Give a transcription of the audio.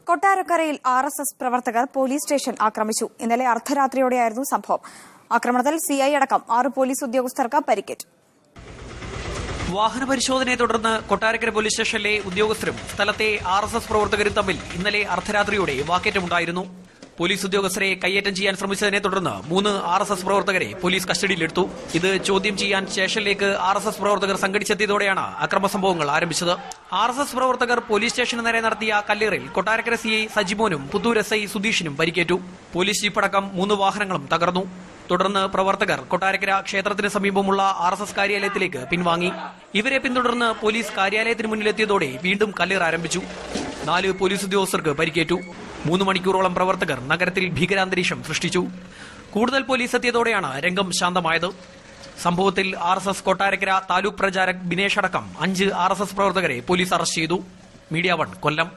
കൊട്ടാരക്കരയിൽ RSS പ്രവർത്തകർ police station ആക്രമിച്ചു. ഇന്നലെ അർദ്ധരാത്രിയോടെയായിരുന്നു സംഭവം. ആക്രമണത്തിൽ CI അടക്കം 6 പോലീസ് ഉദ്യോഗസ്ഥർക്ക് പരിക്കേറ്റു. വാഹന പരിശോധനയെ തുടർന്ന് കൊട്ടാരക്കര പോലീസ് സ്റ്റേഷനിലെ ഉദ്യോഗസ്ഥരും സ്ഥലത്തെ RSS പ്രവർത്തകരും തമ്മിൽ ഇന്നലെ അർദ്ധരാത്രിയോടെ വാക്കേറ്റമുണ്ടായിരുന്നു. പോലീസ് ഉദ്യോഗസ്ഥരെ കയ്യേറ്റം ചെയ്യാൻ ശ്രമിച്ചതിനെ തുടർന്ന് 3 RSS പ്രവർത്തകരെ പോലീസ് കസ്റ്റഡിയിലെടുത്തു. ഇത് ചോദ്യം ചെയ്യാൻ സ്റ്റേഷനിലേക്ക് RSS പ്രവർത്തകർ സംഘടിച്ചെത്തിയതോടെയാണ് അക്രമ സംഭവങ്ങൾ ആരംഭിച്ചത്. RSS പ്രവർത്തകർ പോലീസ് സ്റ്റേഷന് നേരെ നടത്തിയ കല്ലേറിൽ കൊട്ടാരക്കര CI സജിമോനും പുത്തൂർ SI സുധീഷിനും പരിക്കേറ്റു. പോലീസ് ജീപ്പടക്കം 3 വാഹനങ്ങളും തകർന്നു. തുടർന്ന് പ്രവർത്തകർ കൊട്ടാരക്കര ക്ഷേത്രത്തിന് സമീപമുള്ള RSS കാര്യാലയത്തിലേക്ക് പിൻവാങ്ങി. ഇവരെ പിന്തുടർന്ന് പോലീസ് കാര്യാലയത്തിന് മുന്നിലെത്തിയതോടെ വീണ്ടും കല്ലേറ് ആരംഭിച്ചു. 4 പോലീസ് ഉദ്യോഗസ്ഥർക്ക് പരിക്കേറ്റു. 3 മണിക്കൂറോളം പ്രവർത്തകർ നഗരത്തിൽ ഭീകരാന്തരീക്ഷം സൃഷ്ടിച്ചു. കൂടുതൽ പോലീസ് എത്തിയതോടെയാണ് രംഗം ശാന്തമായത്. സംഭവത്തിൽ RSS കൊട്ടാരക്കര താലൂക്ക് പ്രചാരക് ബിനേഷ് അടക്കം 5 RSS പ്രവർത്തകരെ പോലീസ് അറസ്റ്റ് ചെയ്തു. മീഡിയ 1 കൊല്ലം.